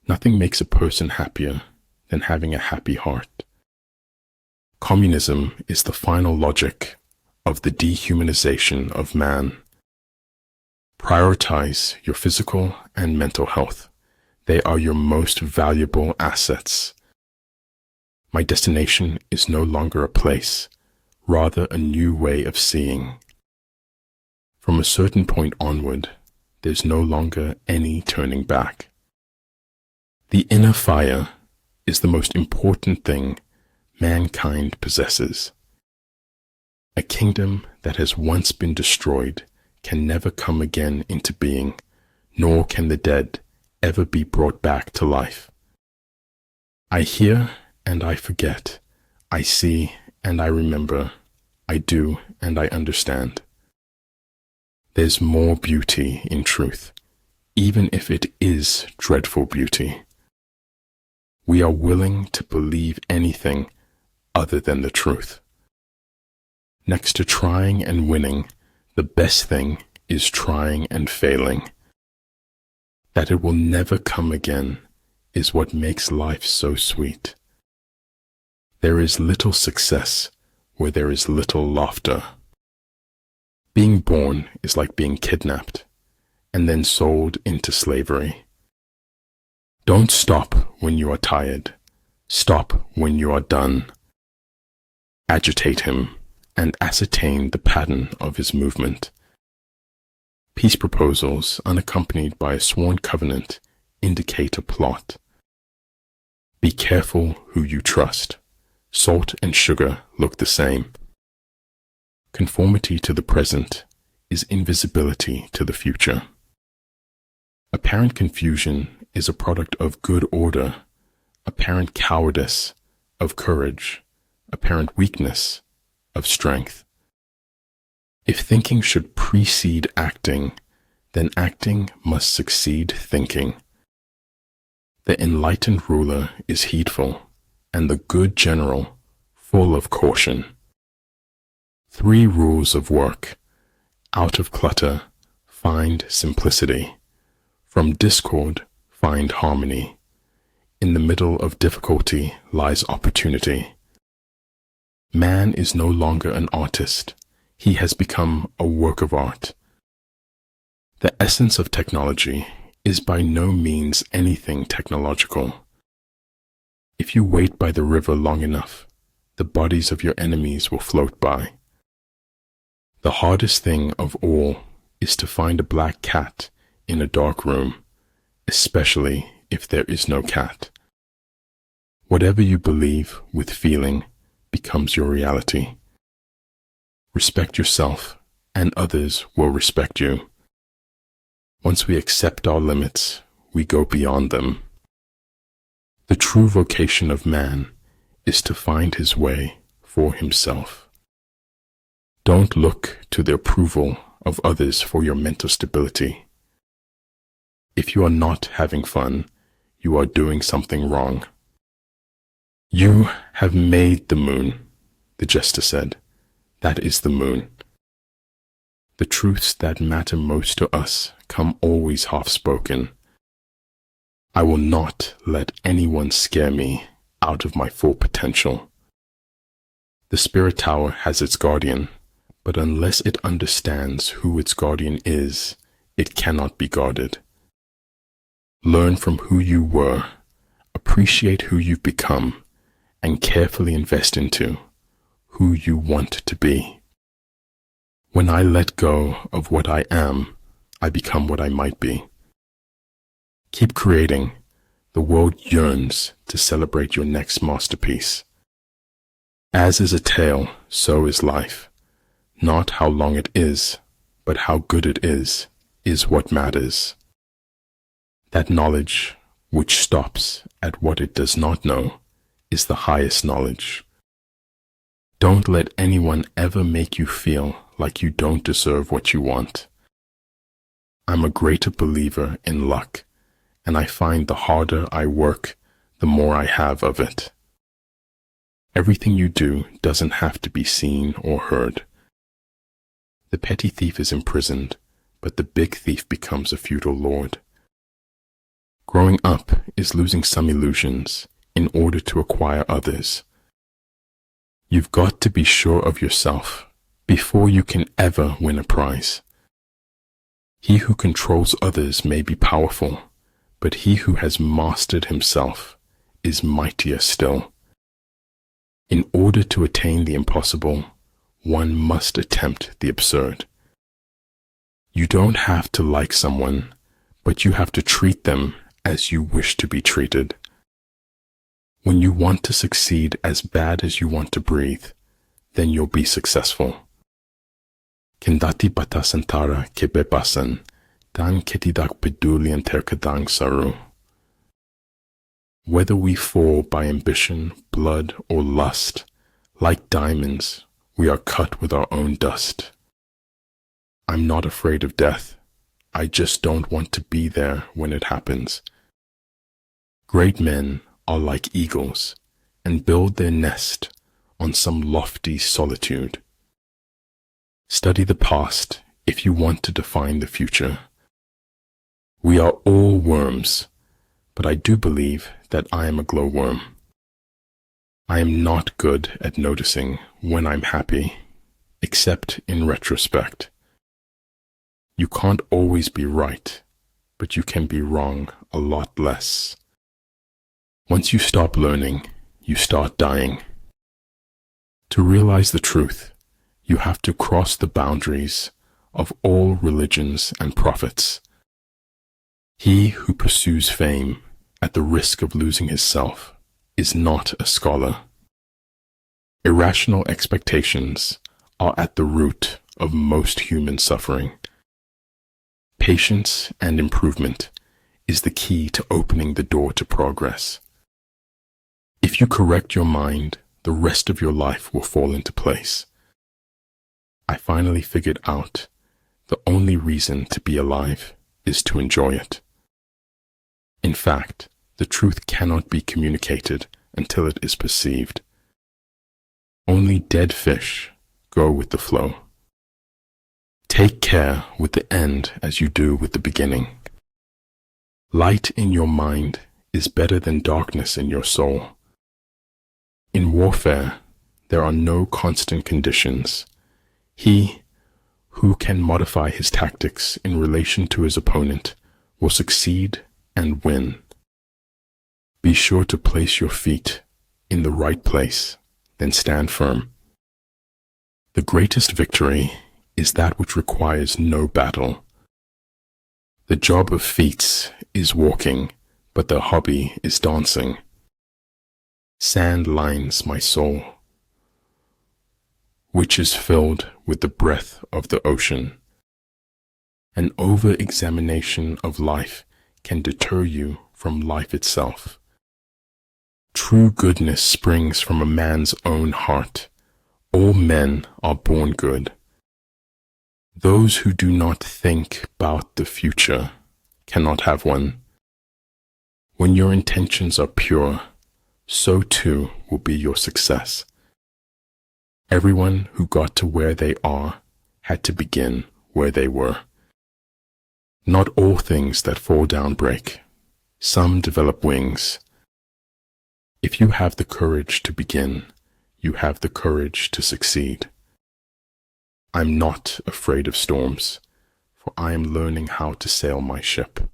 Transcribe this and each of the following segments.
Nothing makes a person happier than having a happy heart. Communism is the final logic of the dehumanization of man. Prioritize your physical and mental health. They are your most valuable assets. My destination is no longer a place, rather a new way of seeing. From a certain point onward, there's no longer any turning back. The inner fire is the most important thing mankind possesses. A kingdom that has once been destroyed can never come again into being, nor can the dead ever be brought back to life. I hear and I forget. I see and I remember. I do and I understand. There's more beauty in truth, even if it is dreadful beauty. We are willing to believe anything other than the truth. Next to trying and winning, the best thing is trying and failing. That it will never come again is what makes life so sweet. There is little success where there is little laughter. Being born is like being kidnapped and then sold into slavery. Don't stop when you are tired. Stop when you are done. Agitate him and ascertain the pattern of his movement. Peace proposals unaccompanied by a sworn covenant indicate a plot. Be careful who you trust. Salt and sugar look the same. Conformity to the present is invisibility to the future. Apparent confusion is a product of good order, apparent cowardice of courage, apparent weakness of strength. If thinking should precede acting, then acting must succeed thinking. The enlightened ruler is heedful, and the good general full of caution. 3 rules of work. Out of clutter, find simplicity. From discord, find harmony. In the middle of difficulty lies opportunity. Man is no longer an artist. He has become a work of art. The essence of technology is by no means anything technological. If you wait by the river long enough, the bodies of your enemies will float by. The hardest thing of all is to find a black cat in a dark room, especially if there is no cat. Whatever you believe with feeling becomes your reality. Respect yourself, and others will respect you. Once we accept our limits, we go beyond them. The true vocation of man is to find his way for himself. Don't look to the approval of others for your mental stability. If you are not having fun, you are doing something wrong. You have made the moon, the jester said. That is the moon. The truths that matter most to us come always half-spoken. I will not let anyone scare me out of my full potential. The spirit tower has its guardian, but unless it understands who its guardian is, it cannot be guarded. Learn from who you were, appreciate who you've become, and carefully invest into who you want to be. When I let go of what I am, I become what I might be. Keep creating. The world yearns to celebrate your next masterpiece. As is a tale, so is life. Not how long it is, but how good it is what matters. That knowledge, which stops at what it does not know, is the highest knowledge. Don't let anyone ever make you feel like you don't deserve what you want. I'm a greater believer in luck, and I find the harder I work, the more I have of it. Everything you do doesn't have to be seen or heard. The petty thief is imprisoned, but the big thief becomes a feudal lord. Growing up is losing some illusions in order to acquire others. You've got to be sure of yourself before you can ever win a prize. He who controls others may be powerful, but he who has mastered himself is mightier still. In order to attain the impossible, one must attempt the absurd. You don't have to like someone, but you have to treat them as you wish to be treated. When you want to succeed as bad as you want to breathe, then you'll be successful. Kendati batasantara kebebasan, dan ketidak pedulian terkadang saru. Whether we fall by ambition, blood, or lust, like diamonds, we are cut with our own dust. I'm not afraid of death. I just don't want to be there when it happens. Great men are like eagles and build their nest on some lofty solitude. Study the past if you want to define the future. We are all worms, but I do believe that I am a glowworm. I am not good at noticing when I'm happy, except in retrospect. You can't always be right, but you can be wrong a lot less. Once you stop learning, you start dying. To realize the truth, you have to cross the boundaries of all religions and prophets. He who pursues fame at the risk of losing his self is not a scholar. Irrational expectations are at the root of most human suffering. Patience and improvement is the key to opening the door to progress. If you correct your mind, the rest of your life will fall into place. I finally figured out the only reason to be alive is to enjoy it. In fact, the truth cannot be communicated until it is perceived. Only dead fish go with the flow. Take care with the end as you do with the beginning. Light in your mind is better than darkness in your soul. In warfare, there are no constant conditions. He who can modify his tactics in relation to his opponent will succeed and win. Be sure to place your feet in the right place, then stand firm. The greatest victory is that which requires no battle. The job of feats is walking, but the hobby is dancing. Sand lines my soul, which is filled with the breath of the ocean. An over-examination of life can deter you from life itself. True goodness springs from a man's own heart. All men are born good. Those who do not think about the future cannot have one. When your intentions are pure, so too will be your success. Everyone who got to where they are had to begin where they were. Not all things that fall down break. Some develop wings. If you have the courage to begin, you have the courage to succeed. I'm not afraid of storms, for I am learning how to sail my ship.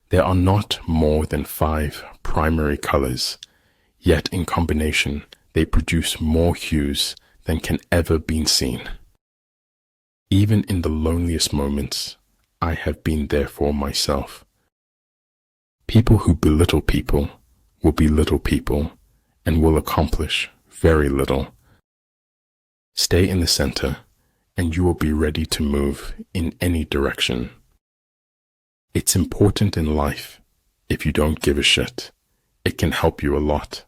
There are not more than 5 primary colors, yet in combination they produce more hues than can ever be seen. Even in the loneliest moments, I have been there for myself. People who belittle people will be little people and will accomplish very little. Stay in the center, and you will be ready to move in any direction. It's important in life. If you don't give a shit, it can help you a lot.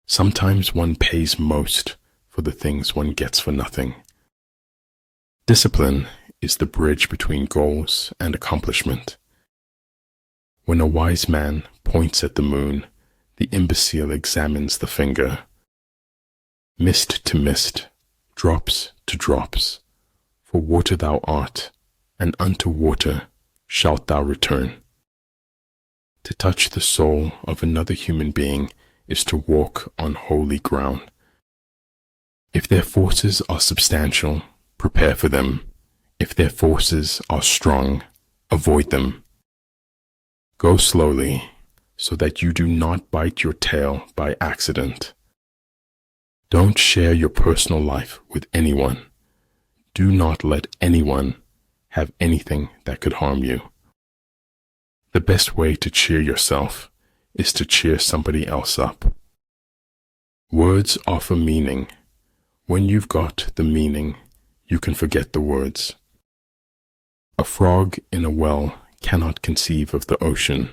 Sometimes one pays most for the things one gets for nothing. Discipline is the bridge between goals and accomplishment. When a wise man points at the moon, the imbecile examines the finger. Mist to mist, drops to drops, for water thou art, and unto water shalt thou return. To touch the soul of another human being is to walk on holy ground. If their forces are substantial, prepare for them. If their forces are strong, avoid them. Go slowly, so that you do not bite your tail by accident. Don't share your personal life with anyone. Do not let anyone have anything that could harm you. The best way to cheer yourself is to cheer somebody else up. Words offer meaning. When you've got the meaning, you can forget the words. A frog in a well cannot conceive of the ocean.